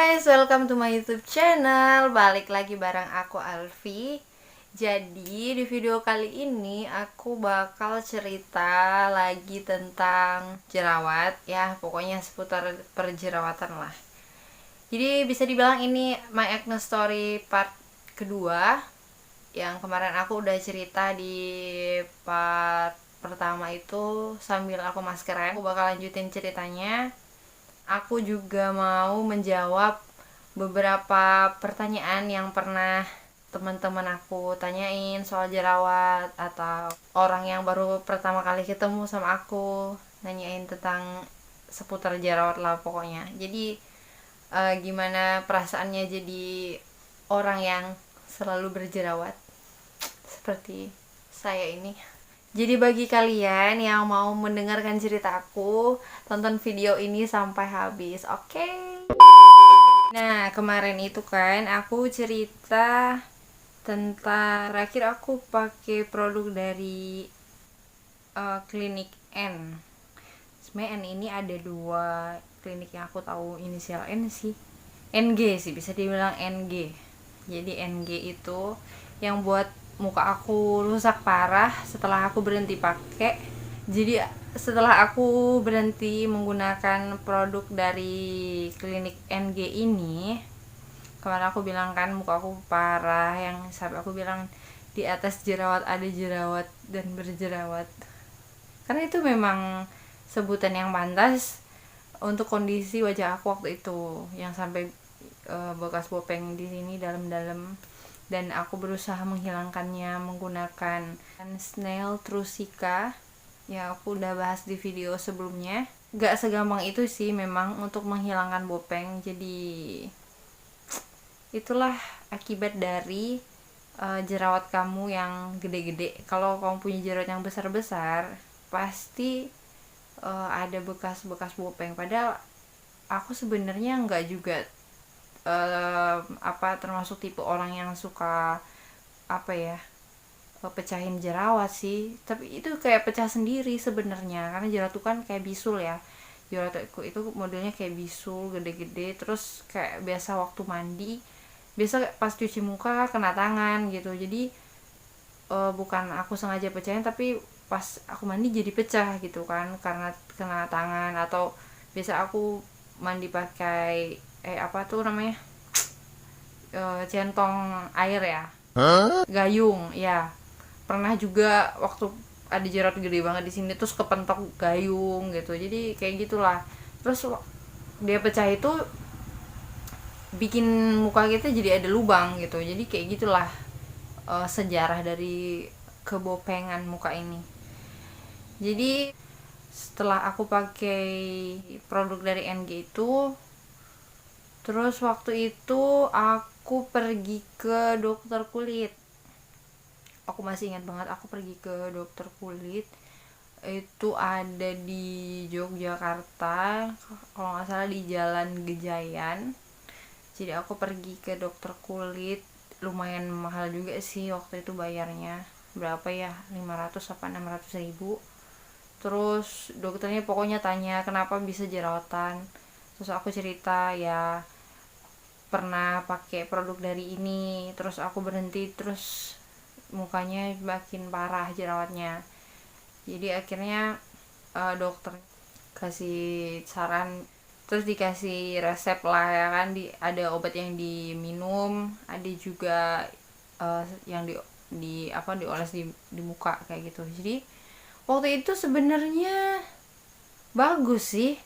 guys, welcome to my YouTube channel. Balik lagi bareng aku Alfi. Jadi di video kali ini aku bakal cerita lagi tentang jerawat ya, pokoknya seputar perjerawatan lah. Jadi bisa dibilang ini my acne story part kedua. Yang kemarin aku udah cerita di part pertama itu sambil aku maskeran. Aku bakal lanjutin ceritanya. Aku juga mau menjawab beberapa pertanyaan yang pernah teman-teman aku tanyain soal jerawat, atau orang yang baru pertama kali ketemu sama aku nanyain tentang seputar jerawat lah pokoknya. Jadi gimana perasaannya jadi orang yang selalu berjerawat seperti saya ini. Jadi bagi kalian yang mau mendengarkan cerita aku, tonton video ini sampai habis, oke? Nah, kemarin itu kan aku cerita tentang terakhir aku pakai produk dari klinik N. Sebenarnya N ini ada dua klinik yang aku tahu inisial N sih. NG sih, bisa dibilang NG. Jadi NG itu yang buat muka aku rusak parah setelah aku berhenti pakai. Jadi setelah aku berhenti menggunakan produk dari klinik NG ini, kemarin aku bilang kan muka aku parah, yang sampai aku bilang di atas jerawat ada jerawat dan berjerawat, karena itu memang sebutan yang pantas untuk kondisi wajah aku waktu itu, yang sampai bekas bopeng di sini dalam-dalam. Dan aku berusaha menghilangkannya menggunakan Snail Trusika yang aku udah bahas di video sebelumnya. Gak segampang itu sih memang untuk menghilangkan bopeng. Jadi itulah akibat dari jerawat kamu yang gede-gede. Kalau kamu punya jerawat yang besar-besar, pasti ada bekas-bekas bopeng. Padahal aku sebenarnya nggak juga termasuk tipe orang yang suka pecahin jerawat sih, tapi itu kayak pecah sendiri sebenarnya, karena jerawat itu kan kayak bisul ya. Jerawat itu modelnya kayak bisul gede-gede, terus kayak biasa waktu mandi, biasa pas cuci muka kena tangan gitu. Jadi bukan aku sengaja pecahin, tapi pas aku mandi jadi pecah gitu kan, karena kena tangan. Atau biasa aku mandi pakai centong air ya, gayung ya. Pernah juga waktu ada jerawat gede banget di sini terus kepentok gayung gitu, jadi kayak gitulah. Terus dia pecah itu bikin muka kita jadi ada lubang gitu, jadi kayak gitulah sejarah dari kebopengan muka ini. Jadi setelah aku pakai produk dari NG itu, terus waktu itu aku pergi ke dokter kulit. Aku masih ingat banget, aku pergi ke dokter kulit itu ada di Yogyakarta, kalau nggak salah di Jalan Gejayan. Jadi aku pergi ke dokter kulit, lumayan mahal juga sih waktu itu bayarnya. Berapa ya, 500 apa 600 ribu. Terus dokternya pokoknya tanya kenapa bisa jerawatan. Terus aku cerita ya pernah pakai produk dari ini, terus aku berhenti, terus mukanya makin parah jerawatnya. Jadi akhirnya dokter kasih saran, terus dikasih resep lah ya kan, ada obat yang diminum, ada juga yang dioles di muka kayak gitu. Jadi waktu itu sebenarnya bagus sih,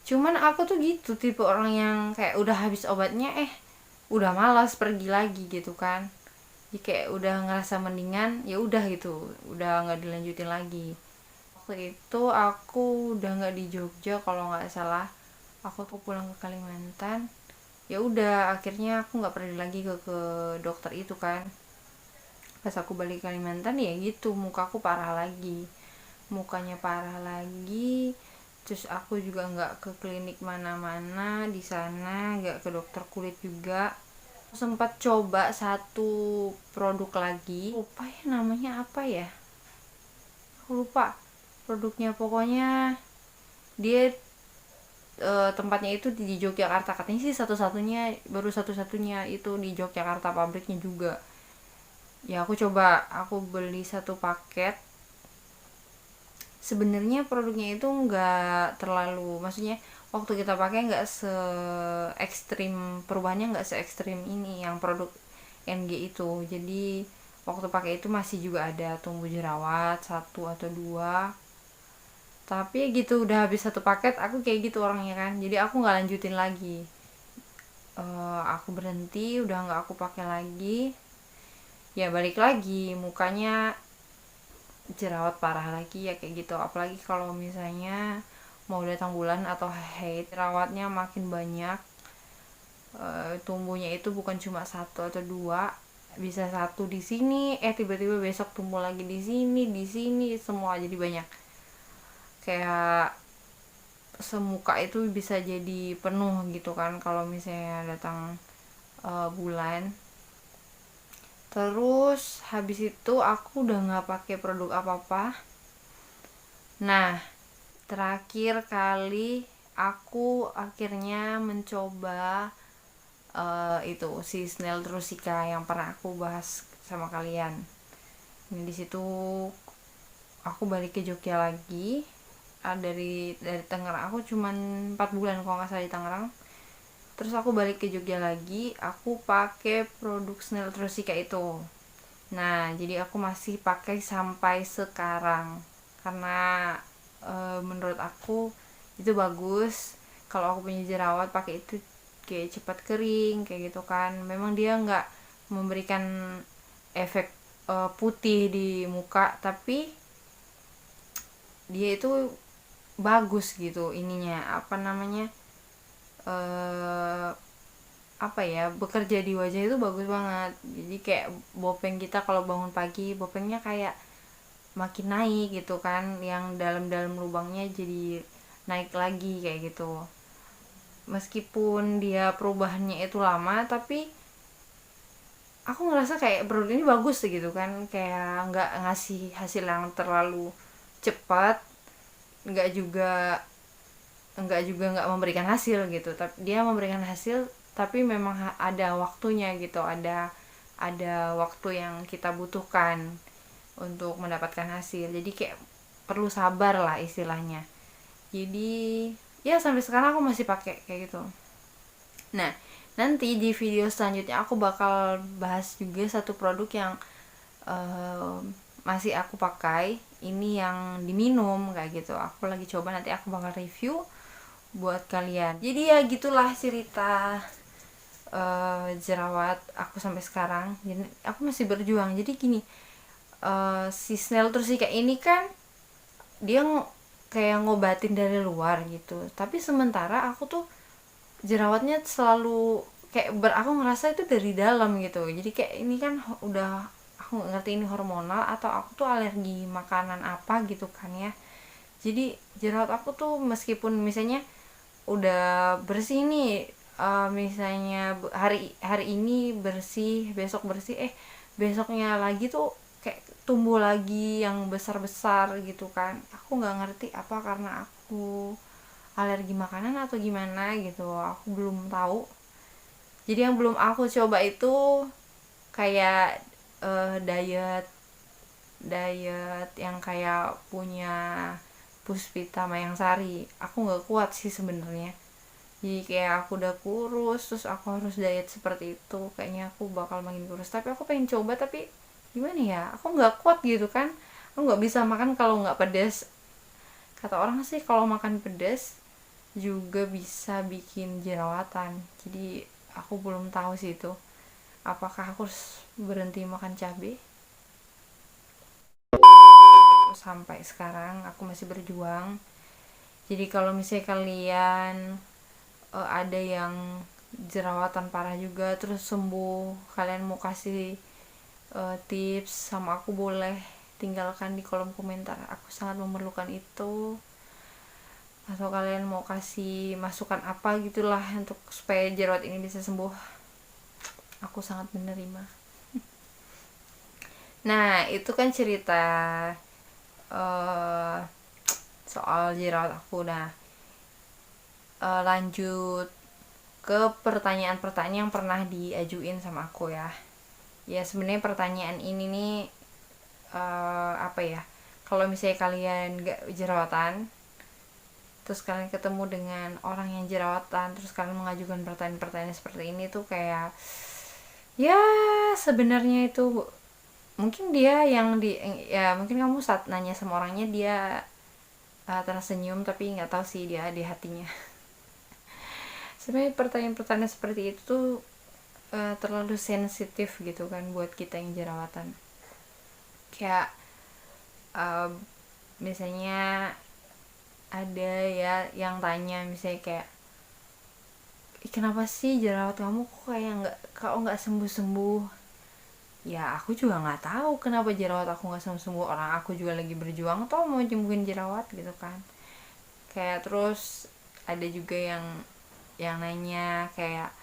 cuman aku tuh gitu tipe orang yang kayak udah habis obatnya udah malas pergi lagi gitu kan. Jadi kayak udah ngerasa mendingan, ya udah gitu, udah nggak dilanjutin lagi. Waktu itu aku udah nggak di Jogja kalau nggak salah, aku tuh pulang ke Kalimantan. Ya udah akhirnya aku nggak pergi lagi ke dokter itu kan. Pas aku balik ke Kalimantan ya gitu, mukaku parah lagi, mukanya parah lagi. Terus aku juga nggak ke klinik mana-mana di sana, nggak ke dokter kulit juga. Sempat coba satu produk lagi, lupa ya namanya apa ya, aku lupa produknya. Pokoknya dia tempatnya itu di Yogyakarta, katanya sih baru satu-satunya itu di Yogyakarta, pabriknya juga. Ya aku beli satu paket. Sebenarnya produknya itu nggak terlalu, maksudnya waktu kita pakai nggak se ekstrim, perubahannya nggak se ekstrim ini yang produk NG itu. Jadi waktu pakai itu masih juga ada tumbuh jerawat satu atau dua, tapi gitu udah habis satu paket aku kayak gitu orangnya kan, jadi aku nggak lanjutin lagi. Aku berhenti, udah nggak aku pakai lagi. Ya balik lagi mukanya jerawat parah lagi ya kayak gitu, apalagi kalau misalnya mau datang bulan atau haid, jerawatnya makin banyak. Tumbuhnya itu bukan cuma satu atau dua, bisa satu di sini, tiba-tiba besok tumbuh lagi di sini semua jadi banyak. Kayak semuka itu bisa jadi penuh gitu kan kalau misalnya datang bulan. Terus habis itu aku udah nggak pakai produk apa-apa. Nah, terakhir kali aku akhirnya mencoba itu si Snail Trusika yang pernah aku bahas sama kalian. Ini di situ aku balik ke Jogja lagi. Dari Tangerang, aku cuman 4 bulan kalau nggak salah di Tangerang. Terus aku balik ke Jogja lagi, aku pakai produk Snail Trusika itu. Nah, jadi aku masih pakai sampai sekarang karena menurut aku itu bagus. Kalau aku punya jerawat pakai itu kayak cepat kering kayak gitu kan. Memang dia nggak memberikan efek putih di muka, tapi dia itu bagus gitu ininya, apa namanya, apa ya, bekerja di wajah itu bagus banget. Jadi kayak bopeng kita kalau bangun pagi, bopengnya kayak makin naik gitu kan, yang dalam-dalam lubangnya jadi naik lagi kayak gitu. Meskipun dia perubahannya itu lama, tapi aku ngerasa kayak produk ini bagus gitu kan, kayak nggak ngasih hasil yang terlalu cepat, nggak juga nggak memberikan hasil gitu, tapi dia memberikan hasil, tapi memang ada waktunya gitu, ada waktu yang kita butuhkan untuk mendapatkan hasil, jadi kayak perlu sabar lah istilahnya. Jadi ya sampai sekarang aku masih pakai kayak gitu. Nah, nanti di video selanjutnya aku bakal bahas juga satu produk yang uh, masih aku pakai, ini yang diminum kayak gitu. Aku lagi coba, nanti aku bakal review buat kalian. Jadi ya gitulah cerita jerawat aku sampai sekarang. Jadi aku masih berjuang. Jadi gini, si Snell terus kayak ini kan dia kayak ngobatin dari luar gitu, tapi sementara aku tuh jerawatnya selalu kayak aku ngerasa itu dari dalam gitu. Jadi kayak ini kan udah, aku nggak ngerti ini hormonal atau aku tuh alergi makanan apa gitu kan ya. Jadi jerawat aku tuh meskipun misalnya udah bersih nih, misalnya hari hari ini bersih, besok bersih, besoknya lagi tuh kayak tumbuh lagi yang besar besar gitu kan. Aku nggak ngerti apa karena aku alergi makanan atau gimana gitu, aku belum tahu. Jadi yang belum aku coba itu kayak diet diet yang kayak punya Puspita Mayangsari. Aku nggak kuat sih sebenarnya. Jadi kayak aku udah kurus, terus aku harus diet seperti itu, kayaknya aku bakal makin kurus. Tapi aku pengen coba, tapi gimana ya, aku nggak kuat gitu kan. Aku nggak bisa makan kalau nggak pedas. Kata orang sih kalau makan pedas juga bisa bikin jerawatan. Jadi aku belum tahu sih itu, apakah aku harus berhenti makan cabai. Sampai sekarang aku masih berjuang. Jadi kalau misalnya kalian ada yang jerawatan parah juga terus sembuh, kalian mau kasih tips sama aku, boleh tinggalkan di kolom komentar, aku sangat memerlukan itu. Atau kalian mau kasih masukan apa gitulah untuk supaya jerawat ini bisa sembuh, aku sangat menerima. Nah, itu kan cerita soal jerawat aku. Nah, lanjut ke pertanyaan-pertanyaan yang pernah diajuin sama aku ya. Ya sebenarnya pertanyaan ini nih apa ya, kalau misalnya kalian gak jerawatan terus kalian ketemu dengan orang yang jerawatan terus kalian mengajukan pertanyaan-pertanyaan seperti ini tuh kayak ya sebenarnya itu mungkin dia yang di ya mungkin kamu saat nanya sama orangnya dia tersenyum tapi nggak tahu sih dia di hatinya. Sebenarnya pertanyaan-pertanyaan seperti itu tuh terlalu sensitif gitu kan buat kita yang jerawatan. Kayak uh, misalnya ada ya yang tanya misalnya kayak kenapa sih jerawat kamu kok nggak sembuh sembuh. Ya aku juga nggak tahu kenapa jerawat aku nggak sembuh sembuh, orang aku juga lagi berjuang toh mau nyembuhin jerawat gitu kan. Kayak terus ada juga yang nanya kayak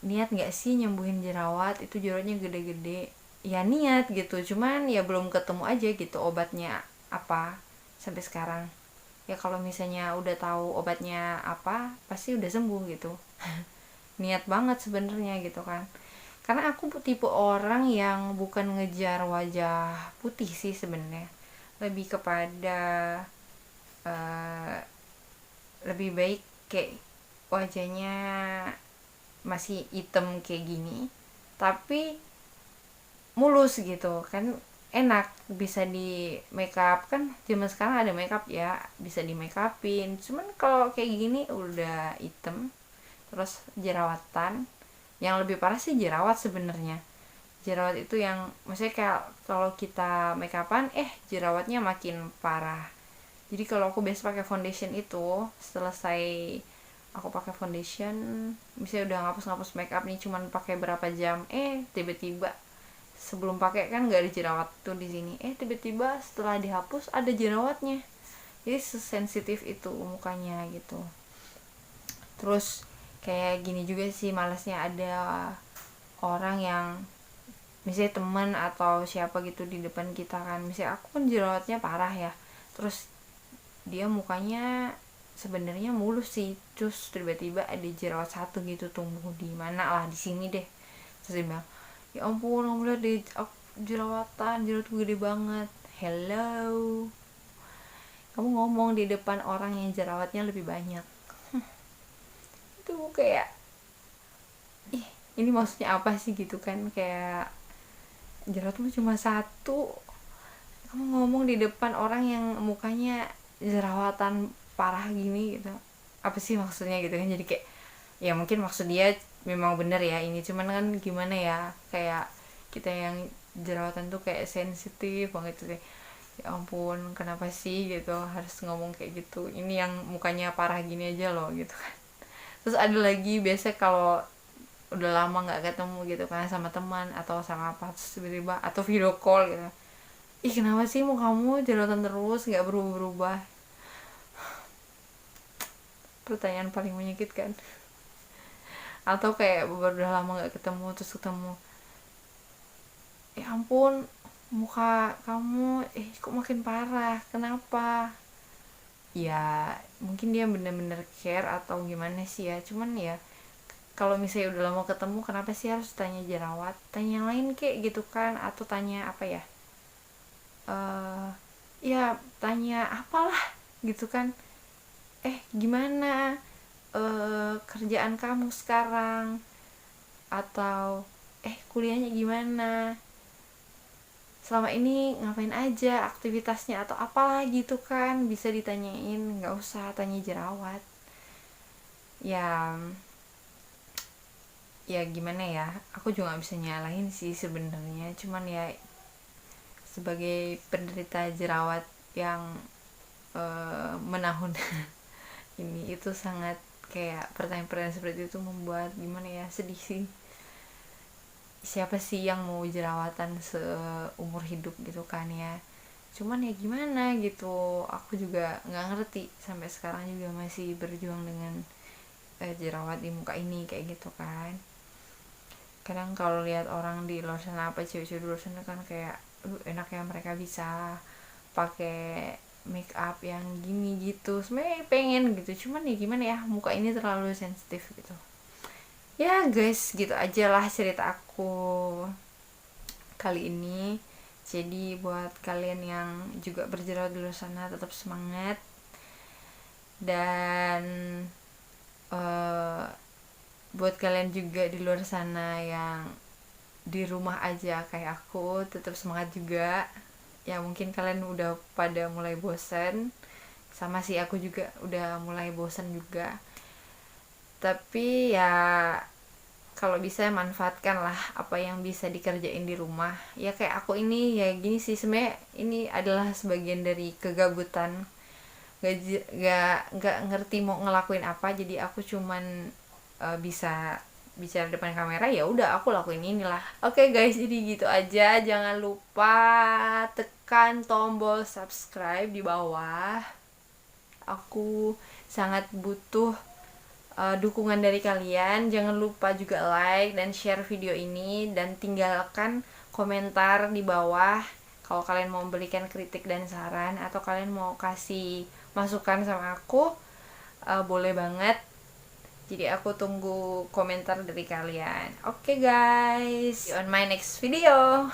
niat nggak sih nyembuhin jerawat, itu jerawatnya gede-gede. Ya niat gitu, cuman ya belum ketemu aja gitu obatnya apa sampai sekarang. Ya kalau misalnya udah tahu obatnya apa pasti udah sembuh gitu. Niat banget sebenarnya gitu kan, karena aku tipe orang yang bukan ngejar wajah putih sih sebenarnya, lebih kepada uh, lebih baik kayak wajahnya masih hitam kayak gini tapi mulus gitu kan, enak bisa di make up kan, zaman sekarang ada make up ya bisa di make upin. Cuman kalau kayak gini udah hitam terus jerawatan, yang lebih parah sih jerawat sebenarnya. Jerawat itu yang maksudnya kayak kalau kita make upan jerawatnya makin parah. Jadi kalau aku biasa pakai foundation itu selesai aku pakai foundation misalnya udah ngapus make up nih cuman pakai berapa jam tiba-tiba sebelum pakai kan nggak ada jerawat tuh di sini, tiba-tiba setelah dihapus ada jerawatnya. Jadi sesensitif itu mukanya gitu. Terus kayak gini juga sih malesnya, ada orang yang misalnya teman atau siapa gitu di depan kita kan, misalnya aku kan jerawatnya parah ya, terus dia mukanya sebenarnya mulus sih terus tiba-tiba ada jerawat satu gitu tumbuh di mana lah di sini deh, terus dia bilang ya ampun kamu lihat deh jerawatku gede banget. Hello, kamu ngomong di depan orang yang jerawatnya lebih banyak. Itu kayak ini maksudnya apa sih gitu kan, kayak jerawatmu cuma satu kamu ngomong di depan orang yang mukanya jerawatan parah gini gitu, apa sih maksudnya gitu kan. Jadi kayak ya mungkin maksud dia memang bener ya ini, cuman kan gimana ya, kayak kita yang jerawatan tuh kayak sensitif banget tuh, ya ampun kenapa sih gitu harus ngomong kayak gitu, ini yang mukanya parah gini aja loh gitu kan. Terus ada lagi biasa kalau udah lama nggak ketemu gitu kan sama teman atau sama apa terus tiba-tiba atau video call gitu, ih kenapa sih mukamu jerawatan terus nggak berubah-berubah. Pertanyaan paling menyakitkan. Atau kayak udah lama nggak ketemu terus ketemu, ya ampun muka kamu kok makin parah kenapa. Ya mungkin dia bener-bener care atau gimana sih ya, cuman ya kalau misalnya udah lama ketemu kenapa sih harus tanya jerawat, tanya yang lain kek gitu kan, atau tanya apa ya, ya tanya apalah gitu kan, gimana kerjaan kamu sekarang, atau kuliahnya gimana, selama ini ngapain aja aktivitasnya atau apalah gitu kan, bisa ditanyain, nggak usah tanya jerawat. Ya gimana ya, aku juga nggak bisa nyalahin sih sebenarnya, cuman ya sebagai penderita jerawat yang menahun ini itu sangat kayak pertanyaan-pertanyaan seperti itu membuat gimana ya, sedih sih. Siapa sih yang mau jerawatan seumur hidup gitu kan ya, cuman ya gimana gitu, aku juga nggak ngerti sampai sekarang juga masih berjuang dengan jerawat di muka ini kayak gitu kan. Kadang kalau lihat orang di luar sana, apa cewek-cewek di luar sana kan kayak enak ya mereka bisa pakai make up yang gini gitu, sebenarnya pengen gitu, cuman ya gimana ya, muka ini terlalu sensitif gitu ya guys. Gitu aja lah cerita aku kali ini. Jadi buat kalian yang juga berjerawat di luar sana, tetap semangat. Dan buat kalian juga di luar sana yang di rumah aja kayak aku, tetap semangat juga. Ya mungkin kalian udah pada mulai bosan, sama sih aku juga udah mulai bosan juga. Tapi ya kalau bisa manfaatkan lah apa yang bisa dikerjain di rumah. Ya kayak aku ini ya gini sih, sebenarnya ini adalah sebagian dari kegabutan. Gak ngerti mau ngelakuin apa, jadi aku cuman bisa bicara depan kamera, ya udah aku lakuin inilah. Oke guys, jadi gitu aja. Jangan lupa tekan tombol subscribe di bawah. Aku sangat butuh dukungan dari kalian. Jangan lupa juga like dan share video ini, dan tinggalkan komentar di bawah kalau kalian mau memberikan kritik dan saran, atau kalian mau kasih masukan sama aku, boleh banget. Jadi aku tunggu komentar dari kalian. Oke guys, see you on my next video.